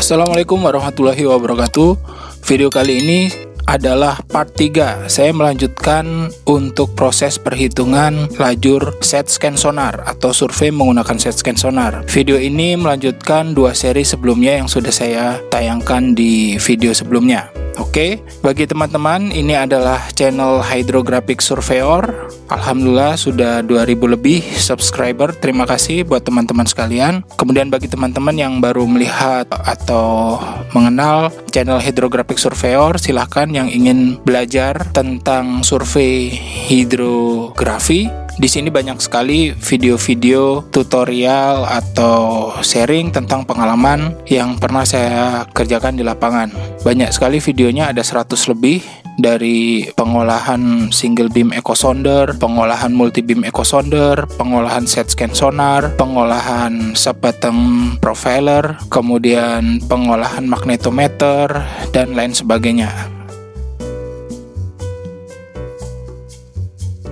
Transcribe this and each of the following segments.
Assalamualaikum warahmatullahi wabarakatuh. Video kali ini adalah part 3. Saya melanjutkan untuk proses perhitungan lajur set scan sonar atau survei menggunakan set scan sonar. Video ini melanjutkan 2 seri sebelumnya yang sudah saya tayangkan di video sebelumnya. Oke, bagi teman-teman, ini adalah channel Hydrographic Surveyor. Alhamdulillah sudah 2000 lebih subscriber. Terima kasih buat teman-teman sekalian. Kemudian bagi teman-teman yang baru melihat atau mengenal channel Hydrographic Surveyor, silahkan yang ingin belajar tentang survei hidrografi. Di sini banyak sekali video-video tutorial atau sharing tentang pengalaman yang pernah saya kerjakan di lapangan. Banyak sekali videonya, ada 100 lebih, dari pengolahan single beam echo sounder, pengolahan multi beam echo sounder, pengolahan set scan sonar, pengolahan sebatang profiler, kemudian pengolahan magnetometer, dan lain sebagainya.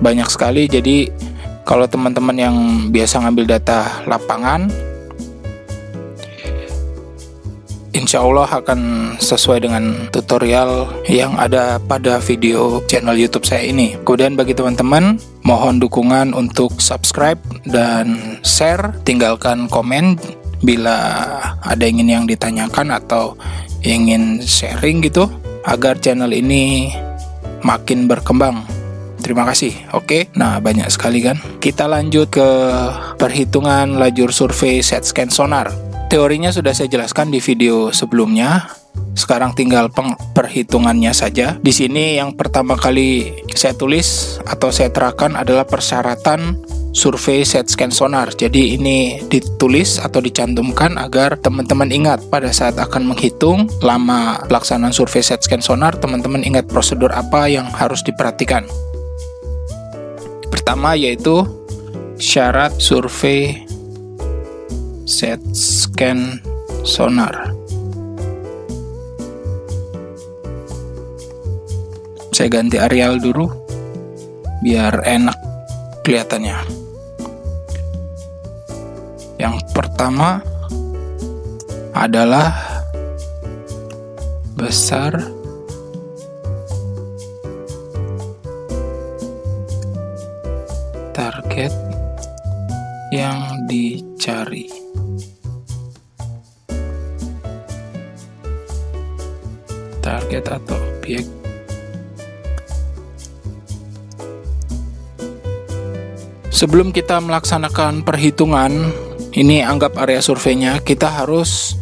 Banyak sekali, jadi kalau teman-teman yang biasa ngambil data lapangan, insya Allah akan sesuai dengan tutorial yang ada pada video channel YouTube saya ini. Kemudian bagi teman-teman, mohon dukungan untuk subscribe dan share, tinggalkan komen bila ada yang ditanyakan atau ingin sharing gitu, agar channel ini makin berkembang. Terima kasih. Oke, nah banyak sekali kan. Kita lanjut ke perhitungan lajur survei set scan sonar. Teorinya sudah saya jelaskan di video sebelumnya. Sekarang tinggal perhitungannya saja. Di sini yang pertama kali saya tulis atau saya terapkan adalah persyaratan survei set scan sonar. Jadi ini ditulis atau dicantumkan agar teman-teman ingat pada saat akan menghitung lama pelaksanaan survei set scan sonar, teman-teman ingat prosedur apa yang harus diperhatikan. Pertama yaitu syarat survei set scan sonar. Saya ganti Arial dulu biar enak kelihatannya. Yang pertama adalah besar target yang dicari. Target atau objek sebelum kita melaksanakan perhitungan ini, anggap area surveinya, kita harus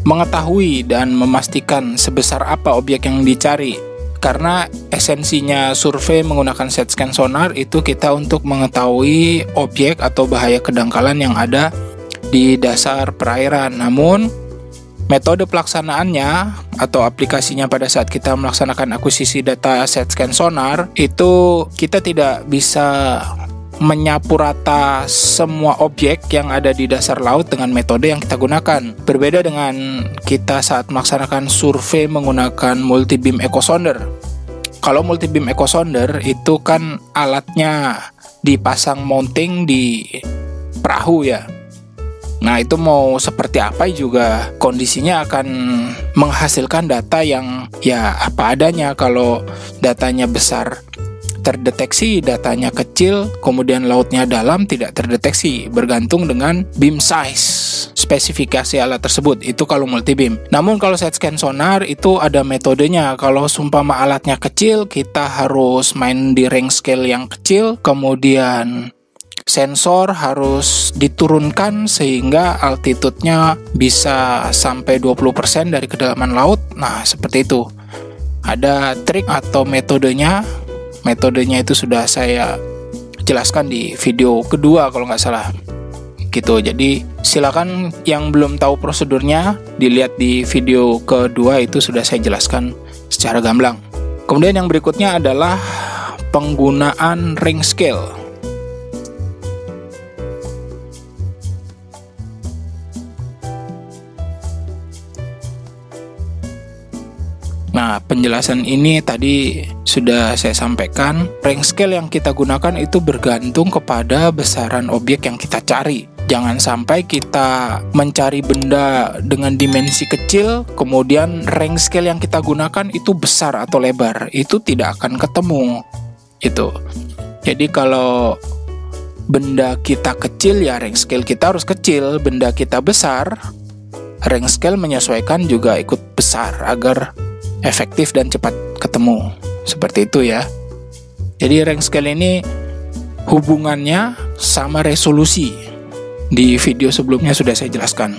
mengetahui dan memastikan sebesar apa objek yang dicari. Karena esensinya survei menggunakan set scan sonar itu kita untuk mengetahui objek atau bahaya kedangkalan yang ada di dasar perairan. Namun metode pelaksanaannya atau aplikasinya pada saat kita melaksanakan akuisisi data set scan sonar itu kita tidak bisa menyapu rata semua objek yang ada di dasar laut dengan metode yang kita gunakan. Berbeda dengan kita saat melaksanakan survei menggunakan multi beam echo sounder. Kalau multi beam echo sounder itu kan alatnya dipasang mounting di perahu ya. Nah itu mau seperti apa juga kondisinya akan menghasilkan data yang ya apa adanya. Kalau datanya besar terdeteksi, datanya kecil, kemudian lautnya dalam tidak terdeteksi, bergantung dengan beam size, spesifikasi alat tersebut. Itu kalau multi beam. Namun kalau set scan sonar itu ada metodenya. Kalau sumpama alatnya kecil, kita harus main di range scale yang kecil, kemudian sensor harus diturunkan sehingga altitude-nya bisa sampai 20% dari kedalaman laut. Nah seperti itu. Ada trik atau metodenya. Metodenya itu sudah saya jelaskan di video kedua kalau nggak salah gitu. Jadi silakan yang belum tahu prosedurnya dilihat di video kedua, itu sudah saya jelaskan secara gamblang. Kemudian yang berikutnya adalah penggunaan ring scale. Nah, penjelasan ini tadi sudah saya sampaikan. Range scale yang kita gunakan itu bergantung kepada besaran objek yang kita cari. Jangan sampai kita mencari benda dengan dimensi kecil, kemudian rank scale yang kita gunakan itu besar atau lebar. Itu tidak akan ketemu. Itu. Jadi kalau benda kita kecil, ya rank scale kita harus kecil. Benda kita besar, rank scale menyesuaikan juga ikut besar agar efektif dan cepat ketemu. Seperti itu ya. Jadi rank scale ini hubungannya sama resolusi. Di video sebelumnya sudah saya jelaskan.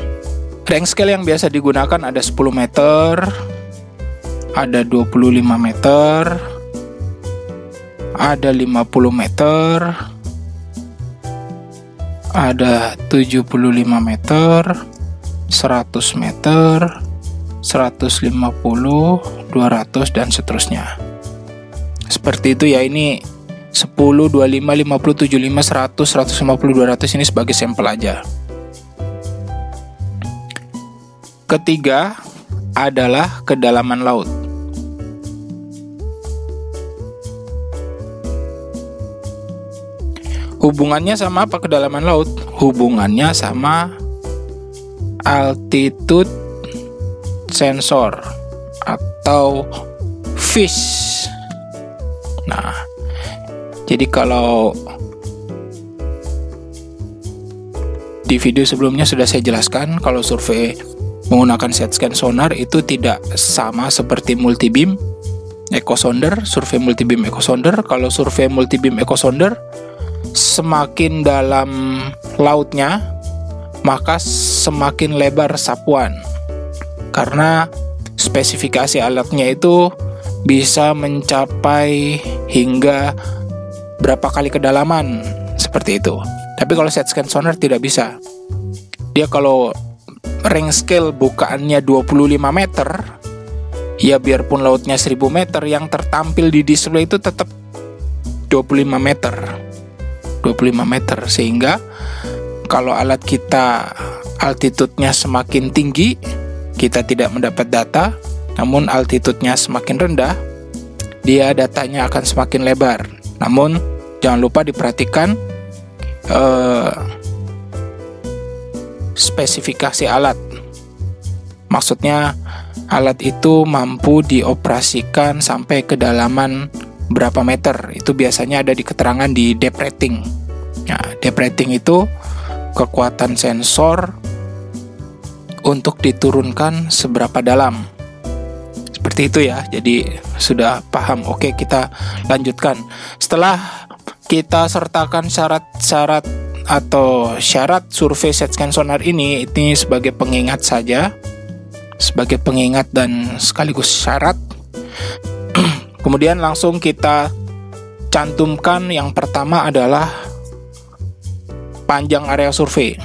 Rank scale yang biasa digunakan ada 10 meter, ada 25 meter, ada 50 meter, ada 75 meter, 100 meter, 150, 200, dan seterusnya. Seperti itu ya, ini 10, 25, 50, 75, 100, 150, 200 ini sebagai sampel aja. Ketiga adalah kedalaman laut. Hubungannya sama apa kedalaman laut? Hubungannya sama altitude sensor atau fish. Nah, jadi kalau di video sebelumnya sudah saya jelaskan, kalau survei menggunakan side scan sonar itu tidak sama seperti multibeam echo sounder, survei multibeam echo sounder. Kalau survei multibeam echo sounder, semakin dalam lautnya, maka semakin lebar sapuan. Karena spesifikasi alatnya itu bisa mencapai hingga berapa kali kedalaman, seperti itu. Tapi kalau side scan sonar tidak bisa. Dia kalau rank scale bukaannya 25 meter, ya biarpun lautnya 1000 meter, yang tertampil di display itu tetap 25 meter. 25 meter, sehingga kalau alat kita altitude-nya semakin tinggi, kita tidak mendapat data. Namun altitude-nya semakin rendah, dia datanya akan semakin lebar. Namun jangan lupa diperhatikan spesifikasi alat. Maksudnya alat itu mampu dioperasikan sampai kedalaman berapa meter. Itu biasanya ada di keterangan di depth rating. Nah, depth rating itu kekuatan sensor untuk diturunkan seberapa dalam. Seperti itu ya. Jadi sudah paham. Oke, kita lanjutkan. Setelah kita sertakan syarat-syarat atau syarat survei side scan sonar ini sebagai pengingat saja, sebagai pengingat dan sekaligus syarat. Kemudian langsung kita cantumkan. Yang pertama adalah panjang area survei.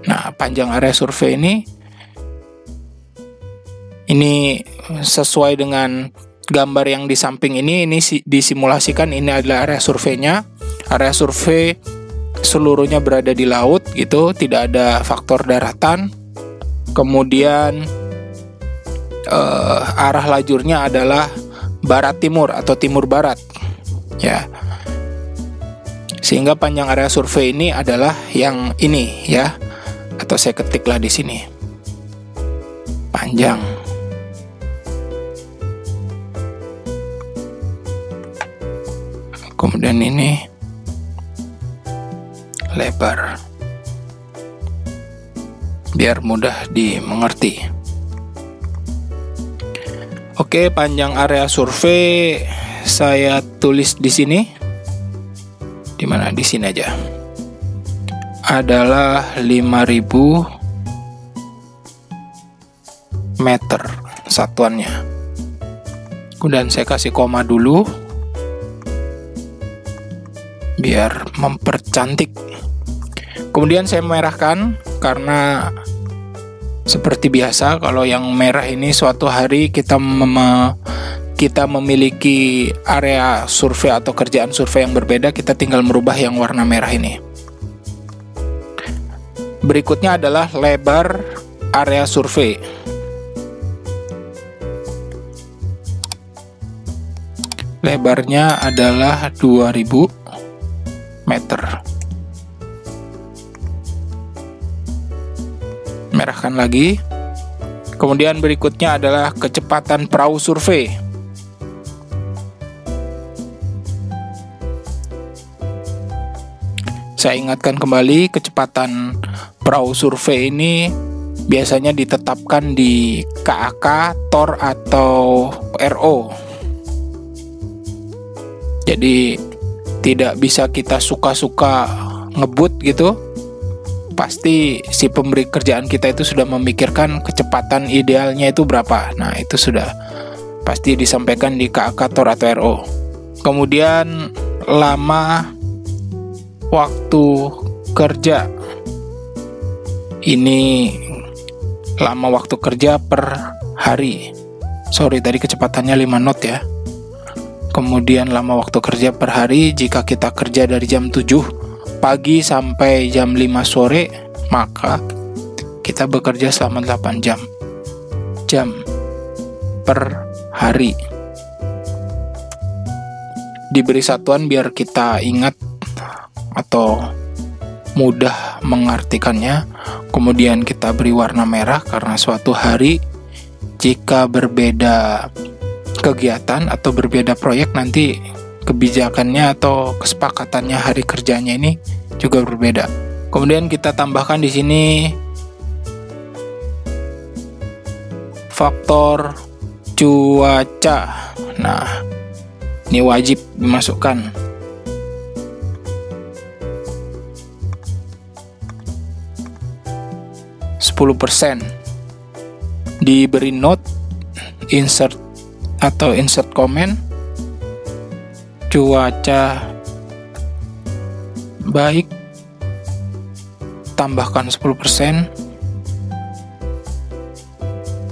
Nah, panjang area survei ini sesuai dengan gambar yang di samping ini disimulasikan. Ini adalah area surveinya. Area survei seluruhnya berada di laut gitu, tidak ada faktor daratan. Kemudian arah lajurnya adalah barat timur atau timur barat ya. Sehingga panjang area survei ini adalah yang ini ya. Atau saya ketiklah di sini. Panjang. Kemudian ini lebar. Biar mudah dimengerti. Oke, panjang area survei saya tulis di sini. Di mana? Di sini aja. Adalah 5.000 meter satuannya. Kemudian saya kasih koma dulu biar mempercantik. Kemudian saya merahkan karena seperti biasa kalau yang merah ini suatu hari kita memiliki area survei atau kerjaan survei yang berbeda, kita tinggal merubah yang warna merah ini. Berikutnya adalah lebar area survei. lebarnya adalah 2000 meter. Merahkan lagi. Kemudian berikutnya adalah kecepatan perahu survei. Saya ingatkan kembali, kecepatan perahu survei ini biasanya ditetapkan di KAK, TOR, atau RO. Jadi tidak bisa kita suka-suka ngebut gitu. Pasti si pemberi kerjaan kita itu sudah memikirkan kecepatan idealnya itu berapa. Nah, itu sudah pasti disampaikan di KAK, TOR, atau RO. Kemudian lama waktu kerja. Ini lama waktu kerja per hari. Sorry, tadi kecepatannya 5 knot ya. Kemudian lama waktu kerja per hari, jika kita kerja dari jam 7 pagi sampai jam 5 sore, maka kita bekerja selama 8 jam per hari. Diberi satuan biar kita ingat atau mudah mengartikannya. Kemudian kita beri warna merah karena suatu hari jika berbeda kegiatan atau berbeda proyek, nanti kebijakannya atau kesepakatannya hari kerjanya ini juga berbeda. Kemudian kita tambahkan di sini faktor cuaca. Nah, ini wajib dimasukkan. Diberi note, insert comment, cuaca baik, tambahkan 10%,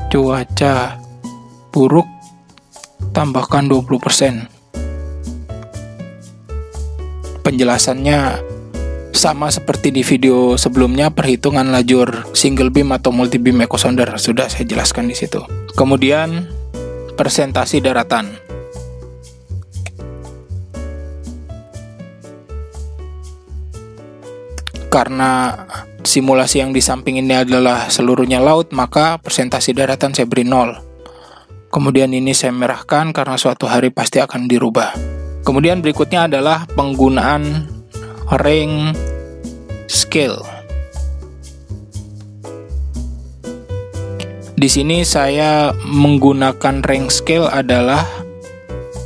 cuaca buruk, tambahkan 20%. Penjelasannya sama seperti di video sebelumnya, perhitungan lajur single beam atau multi beam echo sounder sudah saya jelaskan di situ. Kemudian presentasi daratan. Karena simulasi yang di samping ini adalah seluruhnya laut, maka presentasi daratan saya beri 0. Kemudian ini saya merahkan karena suatu hari pasti akan dirubah. Kemudian berikutnya adalah penggunaan ring scale. Di sini saya menggunakan ring scale adalah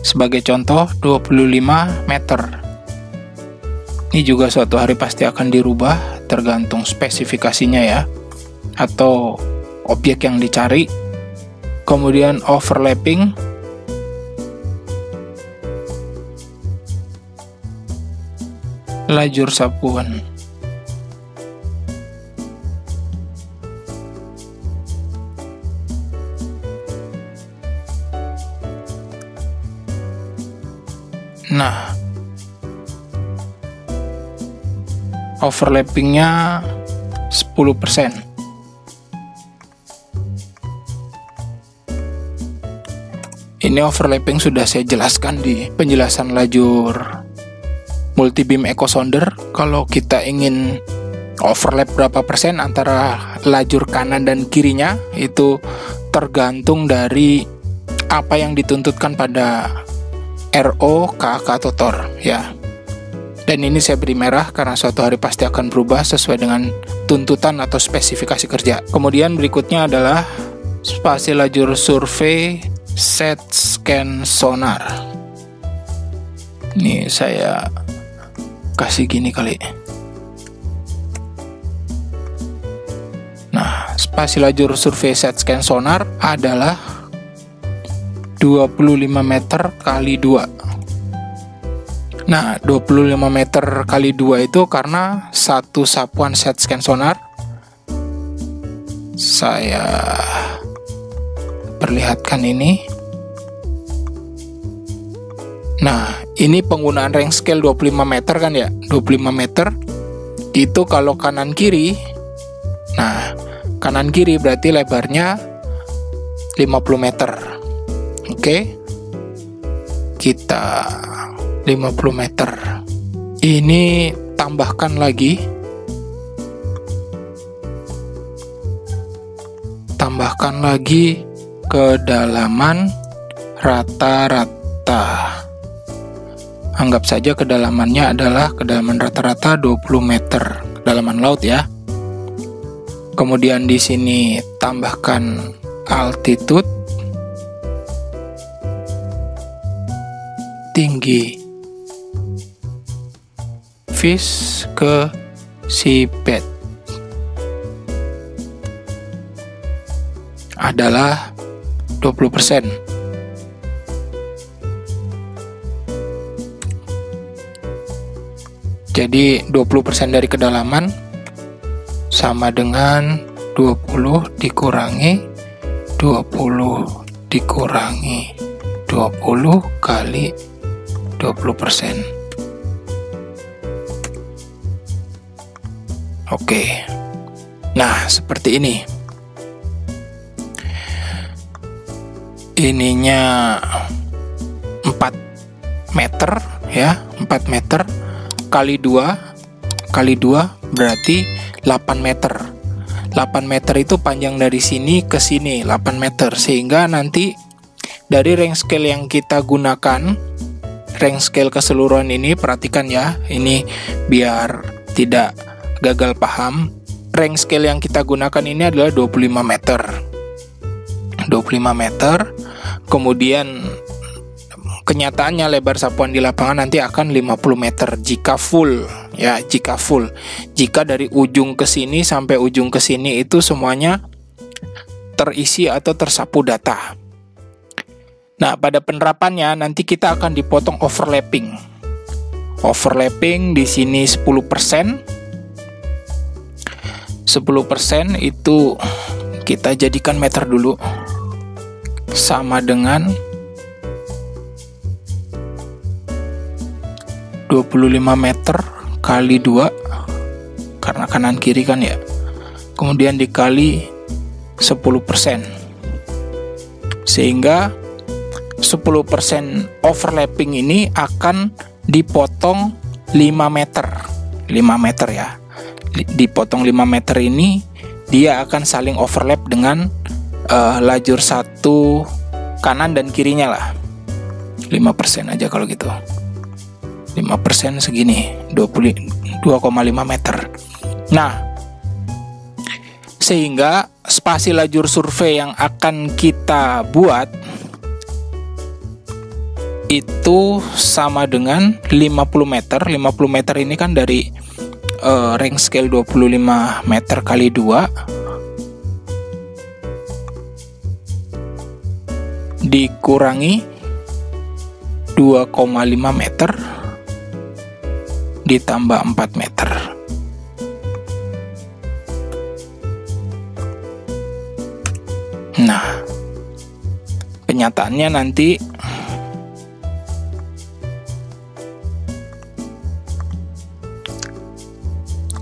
sebagai contoh 25 meter. Ini juga suatu hari pasti akan dirubah tergantung spesifikasinya ya, atau objek yang dicari. Kemudian overlapping. Lajur sapuan. Nah, overlappingnya 10%. Ini overlapping sudah saya jelaskan di penjelasan lajur multi beam echo sounder. Kalau kita ingin overlap berapa persen antara lajur kanan dan kirinya, itu tergantung dari apa yang dituntutkan pada RO, KAK, atau TOR ya. Dan ini saya beri merah karena suatu hari pasti akan berubah sesuai dengan tuntutan atau spesifikasi kerja. Kemudian berikutnya adalah spasi lajur survei set scan sonar. Ini saya kasih gini kali. Nah, spasi lajur survei set scan sonar adalah 25 meter kali 2. Nah, 25 meter kali 2 itu karena satu sapuan set scan sonar. Saya perlihatkan ini. Nah, ini penggunaan ring scale 25 meter kan ya. 25 meter itu kalau kanan kiri. Nah, kanan kiri berarti lebarnya 50 meter. Oke. kita 50 meter. Ini tambahkan lagi. Tambahkan lagi kedalaman rata-rata. Anggap saja kedalamannya adalah kedalaman rata-rata 20 meter, kedalaman laut ya. Kemudian di sini tambahkan altitude, tinggi fish ke seabed adalah 20%. Jadi 20% dari kedalaman sama dengan 20 dikurangi 20 dikurangi 20 kali 20%. Oke. Nah, seperti ini. Ininya 4 meter ya, 4 meter kali 2 berarti 8 meter. 8 meter itu panjang dari sini ke sini 8 meter, sehingga nanti dari range scale yang kita gunakan, range scale keseluruhan ini, perhatikan ya, ini biar tidak gagal paham. Range scale yang kita gunakan ini adalah 25 meter. 25 meter. Kemudian kenyataannya lebar sapuan di lapangan nanti akan 50 meter jika full ya, jika full. Jika dari ujung ke sini sampai ujung ke sini itu semuanya terisi atau tersapu data. Nah, pada penerapannya nanti kita akan dipotong overlapping. Overlapping di sini 10%. 10% itu kita jadikan meter dulu, sama dengan 25 meter kali 2 karena kanan kiri kan ya, kemudian dikali 10%, sehingga 10% overlapping ini akan dipotong 5 meter. 5 meter ya, dipotong 5 meter ini dia akan saling overlap dengan lajur satu kanan dan kirinya lah. 5% aja kalau gitu. 5% segini 2,5 meter. Nah, sehingga spasi lajur survei yang akan kita buat itu sama dengan 50 meter. 50 meter ini kan dari range scale 25 meter kali 2 dikurangi 2,5 meter ditambah 4 meter. Nah, kenyataannya nanti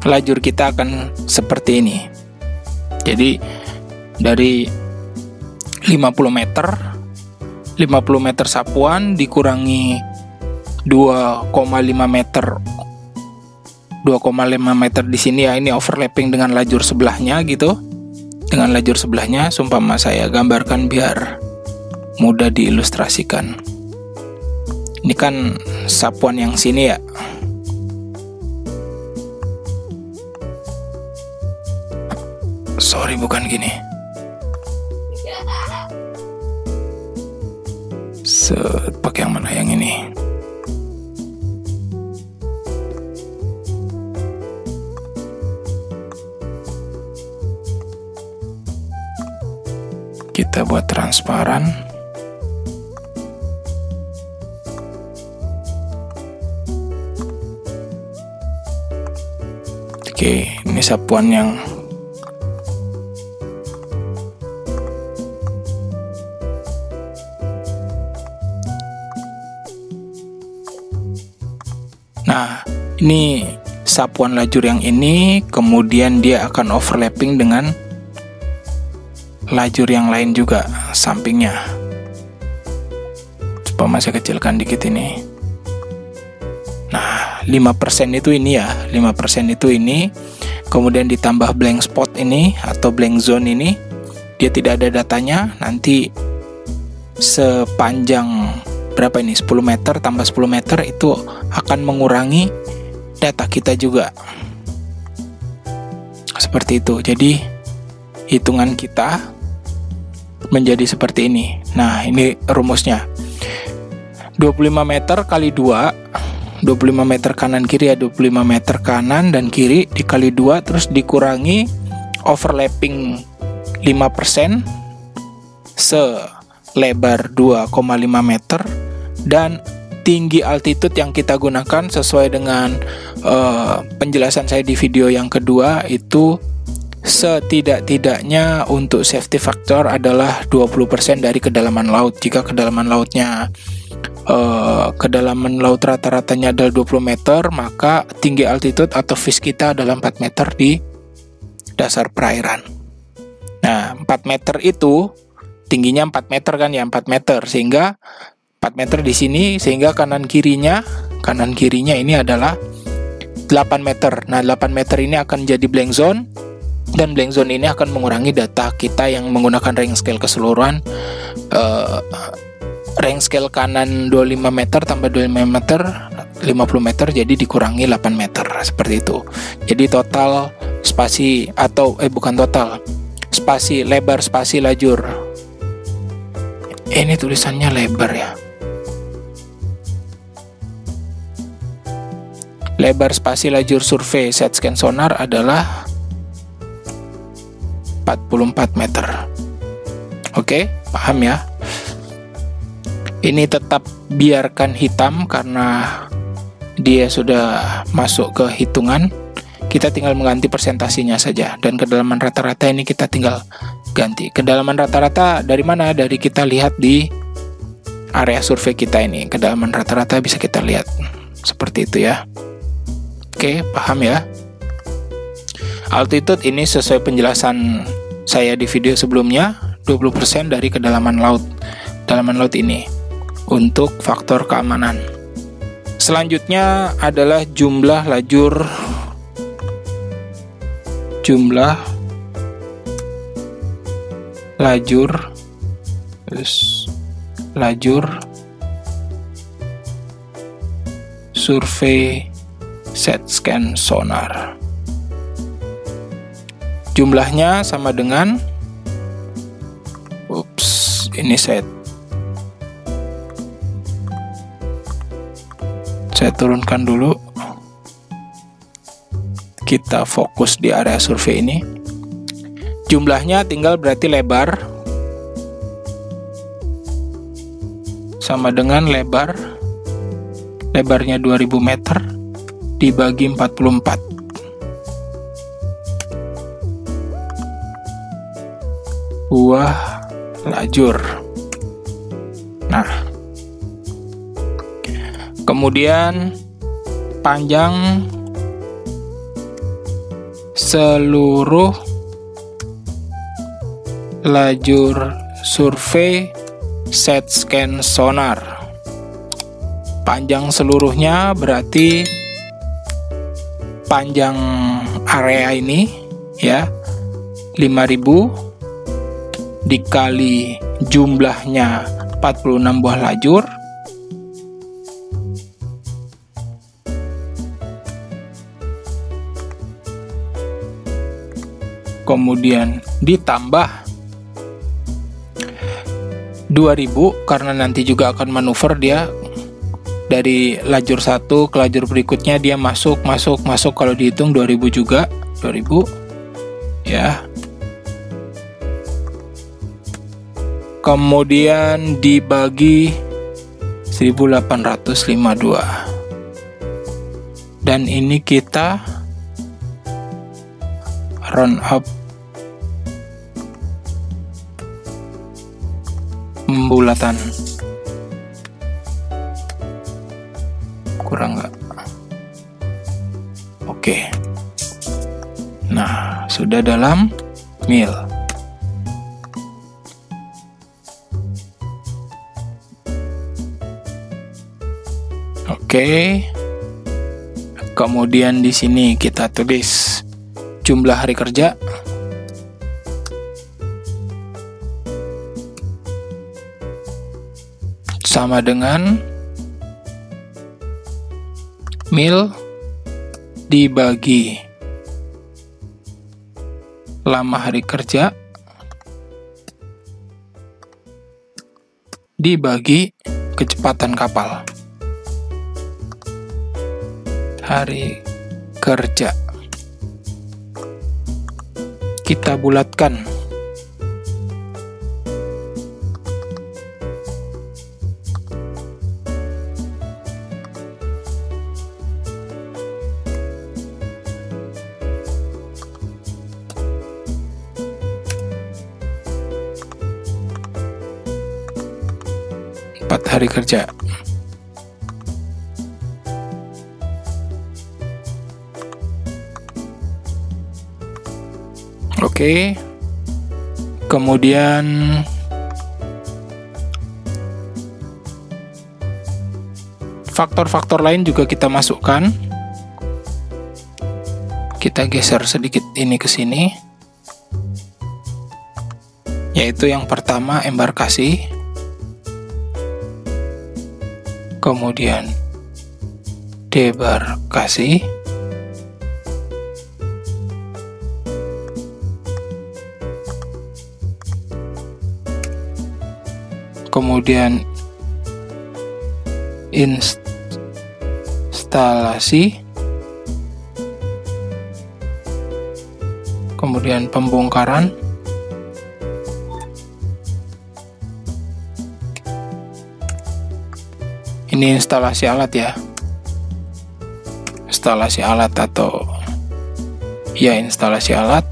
lajur kita akan seperti ini. Jadi dari 50 meter sapuan dikurangi 2,5 meter. 2,5 meter di sini ya, ini overlapping dengan lajur sebelahnya gitu. Dengan lajur sebelahnya, sumpama saya gambarkan biar mudah diilustrasikan. Ini kan sapuan yang sini ya. Sorry, bukan gini. Pakai yang mana, yang ini? Kita buat transparan. Oke, ini sapuan yang nah, ini sapuan lajur yang ini, kemudian dia akan overlapping dengan lajur yang lain juga sampingnya. saya kecilkan dikit ini. Nah, 5% itu ini ya, 5% itu ini. Kemudian ditambah blank spot ini atau blank zone ini, dia tidak ada datanya. Nanti sepanjang berapa ini, 10 meter tambah 10 meter itu akan mengurangi data kita juga. Seperti itu. Jadi hitungan kita menjadi seperti ini. Nah, ini rumusnya. 25 meter kali 2, 25 meter kanan kiri ya, 25 meter kanan dan kiri dikali 2, terus dikurangi overlapping 5% selebar 2,5 meter, dan tinggi altitude yang kita gunakan sesuai dengan penjelasan saya di video yang kedua itu setidak-tidaknya untuk safety factor adalah 20% dari kedalaman laut. Jika kedalaman lautnya kedalaman laut rata-ratanya adalah 20 meter, maka tinggi altitude atau fish kita adalah 4 meter di dasar perairan. Nah, 4 meter itu tingginya 4 meter kan ya, 4 meter, sehingga 4 meter di sini, sehingga kanan kirinya ini adalah 8 meter. Nah, 8 meter ini akan jadi blank zone, dan blank zone ini akan mengurangi data kita yang menggunakan range scale keseluruhan. Range scale kanan 25 meter tambah 25 meter 50 meter, jadi dikurangi 8 meter, seperti itu. Jadi total spasi atau bukan total, spasi lebar spasi lajur. Ini tulisannya lebar ya. Lebar spasi lajur survei set scan sonar adalah 44 meter. Oke, paham ya? Ini tetap biarkan hitam karena dia sudah masuk ke hitungan. Kita tinggal mengganti persentasinya saja, dan kedalaman rata-rata ini kita tinggal ganti. Kedalaman rata-rata dari mana? Dari kita lihat di area survei kita ini. Kedalaman rata-rata bisa kita lihat seperti itu ya. Oke, paham ya? Altitude ini sesuai penjelasan saya di video sebelumnya, 20% dari kedalaman laut. Kedalaman laut ini untuk faktor keamanan. Selanjutnya adalah jumlah lajur survei set scan sonar. Jumlahnya sama dengan ini saya turunkan dulu. Kita fokus di area survei ini. Jumlahnya tinggal berarti lebarnya 2000 meter dibagi 44. Buah lajur. Nah, kemudian panjang seluruh lajur survei set scan sonar. Panjang seluruhnya berarti panjang area ini ya 5000 dikali jumlahnya 46 buah lajur kemudian ditambah 2000 karena nanti juga akan manuver dia dari lajur satu ke lajur berikutnya, dia masuk kalau dihitung 2000 juga 2000 ya. Kemudian dibagi 1852 dan ini kita round up pembulatan. Kurang nggak? Oke. Nah, sudah dalam mil. Oke. Kemudian di sini kita tulis jumlah hari kerja. Sama dengan mil dibagi lama hari kerja dibagi kecepatan kapal. Hari kerja kita bulatkan. Hari kerja. Oke. Kemudian faktor-faktor lain juga kita masukkan. Kita geser sedikit ini ke sini. Yaitu yang pertama embarkasi. Kemudian debarkasi, kemudian instalasi, kemudian pembongkaran, ini instalasi alat ya, instalasi alat atau ya instalasi alat.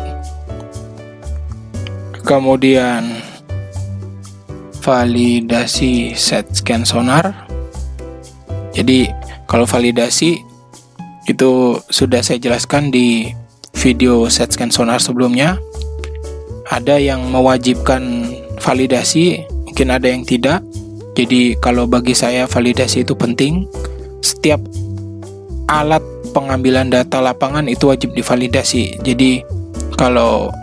Kemudian validasi set scan sonar. Jadi kalau validasi itu sudah saya jelaskan di video set scan sonar sebelumnya. Ada yang mewajibkan validasi, mungkin ada yang tidak. Jadi kalau bagi saya validasi itu penting. Setiap alat pengambilan data lapangan itu wajib divalidasi. Jadi kalau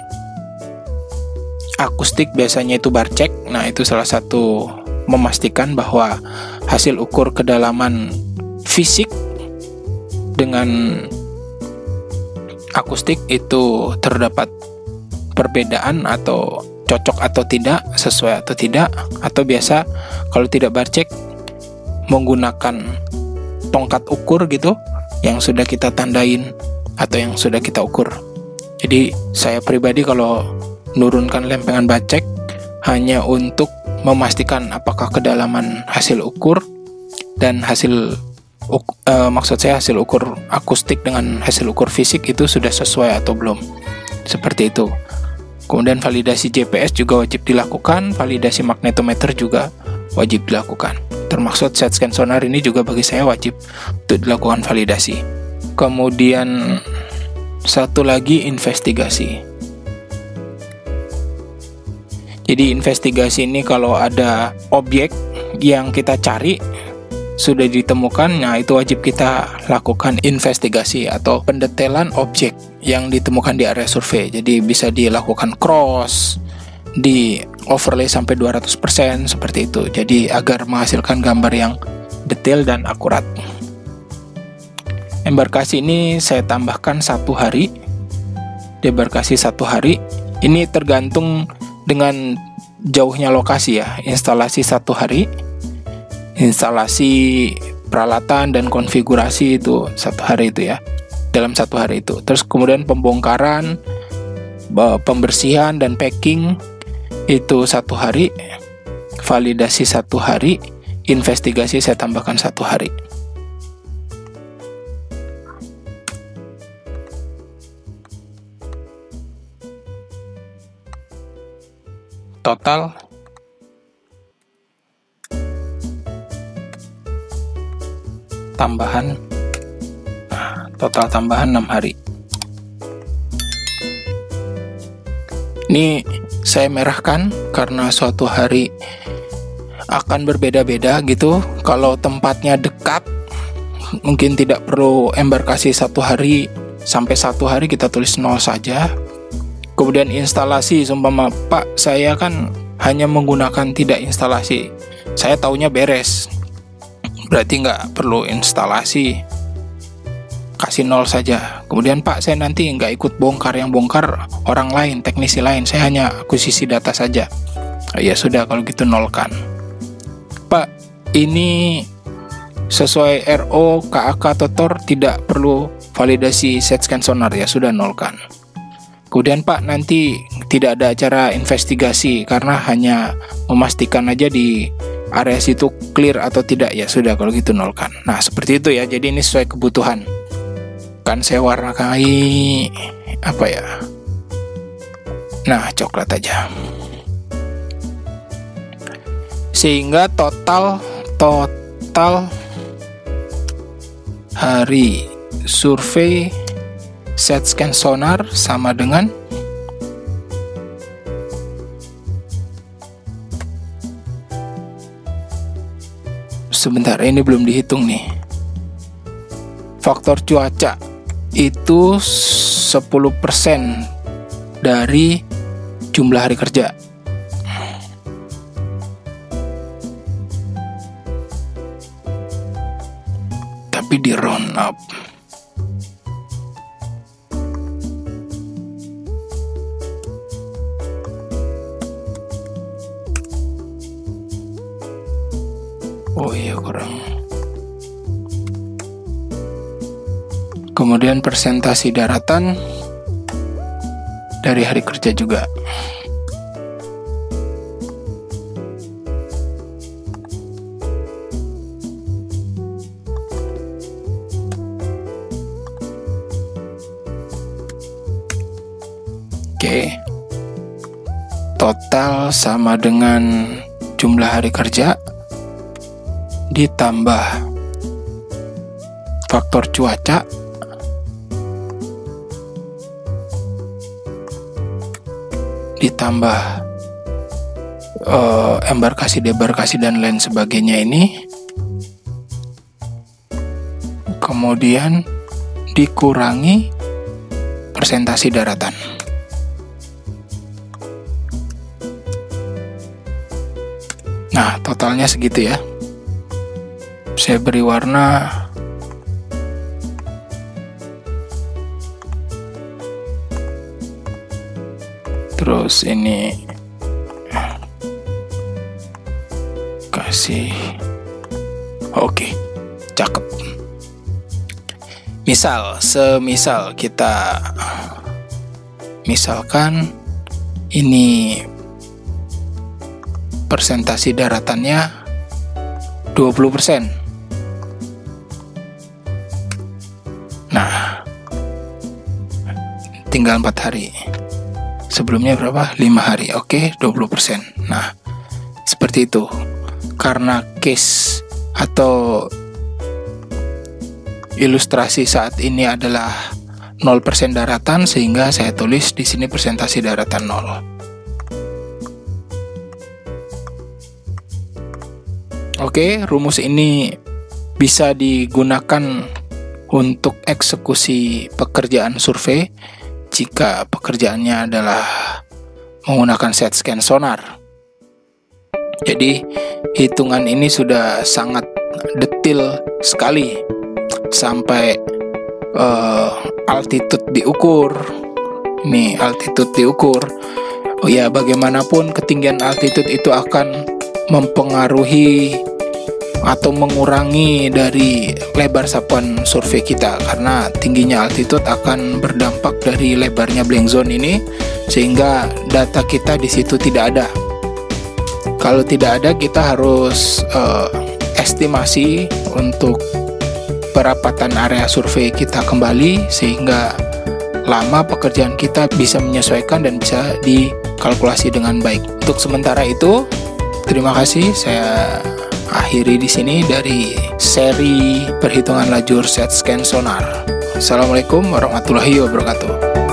akustik biasanya itu barcek. Nah, itu salah satu memastikan bahwa hasil ukur kedalaman fisik dengan akustik itu terdapat perbedaan atau cocok atau tidak, sesuai atau tidak, atau biasa kalau tidak barcek menggunakan tongkat ukur gitu yang sudah kita tandain atau yang sudah kita ukur. Jadi saya pribadi kalau menurunkan lempengan barcek hanya untuk memastikan apakah kedalaman hasil ukur dan maksud saya hasil ukur akustik dengan hasil ukur fisik itu sudah sesuai atau belum, seperti itu. Kemudian validasi GPS juga wajib dilakukan, validasi magnetometer juga wajib dilakukan. Termasuk set scan sonar ini juga bagi saya wajib untuk dilakukan validasi. Kemudian satu lagi investigasi. Jadi investigasi ini kalau ada objek yang kita cari sudah ditemukan, nah itu wajib kita lakukan investigasi atau pendetailan objek yang ditemukan di area survei. Jadi bisa dilakukan cross, di overlay sampai 200% seperti itu. Jadi agar menghasilkan gambar yang detail dan akurat. Embarkasi ini saya tambahkan 1 hari, debarkasi 1 hari. Ini tergantung dengan jauhnya lokasi ya. Instalasi 1 hari, instalasi peralatan dan konfigurasi itu 1 hari itu ya, dalam 1 hari itu. Terus kemudian pembongkaran, pembersihan dan packing itu 1 hari, validasi 1 hari, investigasi saya tambahkan 1 hari. Total tambahan, total tambahan 6 hari. Ini saya merahkan karena suatu hari akan berbeda-beda gitu. Kalau tempatnya dekat mungkin tidak perlu embarkasi 1 hari sampai 1 hari, kita tulis 0 saja. Kemudian instalasi, seumpama Pak saya kan hanya menggunakan tidak instalasi, saya taunya beres, berarti nggak perlu instalasi, kasih 0 saja. Kemudian Pak saya nanti nggak ikut bongkar, yang bongkar orang lain, teknisi lain, saya hanya akuisisi data saja. Ya sudah kalau gitu nolkan. Pak ini sesuai RO, KAK, Totor, tidak perlu validasi set scan sonar, ya sudah nolkan. Kemudian Pak nanti tidak ada acara investigasi karena hanya memastikan aja di area situ clear atau tidak, ya sudah kalau gitu nolkan. Nah seperti itu ya, jadi ini sesuai kebutuhan. Kan saya warnai apa ya, nah coklat aja, sehingga total hari survei set scan sonar sama dengan sebentar, ini belum dihitung nih. Faktor cuaca itu 10% dari jumlah hari kerja. Tapi di round up. Oh iya kurang. Kemudian persentasi daratan dari hari kerja juga. Oke. Total sama dengan jumlah hari kerja ditambah faktor cuaca ditambah embarkasi, debarkasi dan lain sebagainya ini, kemudian dikurangi persentasi daratan. Nah totalnya segitu ya. Saya beri warna terus ini kasih oke, cakep. Semisal kita misalkan ini persentasi daratannya 20%. Nah, tinggal 4 hari. Sebelumnya berapa? 5 hari. Oke, 20%. Nah, seperti itu. Karena case atau ilustrasi saat ini adalah 0% daratan, sehingga saya tulis di sini persentase daratan 0. Oke, rumus ini bisa digunakan untuk eksekusi pekerjaan survei jika pekerjaannya adalah menggunakan set scan sonar. Jadi hitungan ini sudah sangat detail sekali, sampai altitude diukur. Ini altitude diukur. Oh ya, bagaimanapun ketinggian altitude itu akan mempengaruhi atau mengurangi dari lebar sapuan survei kita, karena tingginya altitude akan berdampak dari lebarnya blank zone ini, sehingga data kita di situ tidak ada. Kalau tidak ada, kita harus estimasi untuk perapatan area survei kita kembali, sehingga lama pekerjaan kita bisa menyesuaikan dan bisa dikalkulasi dengan baik. Untuk sementara itu, terima kasih. Saya akhiri di sini dari seri perhitungan lajur set scan sonar. Assalamualaikum warahmatullahi wabarakatuh.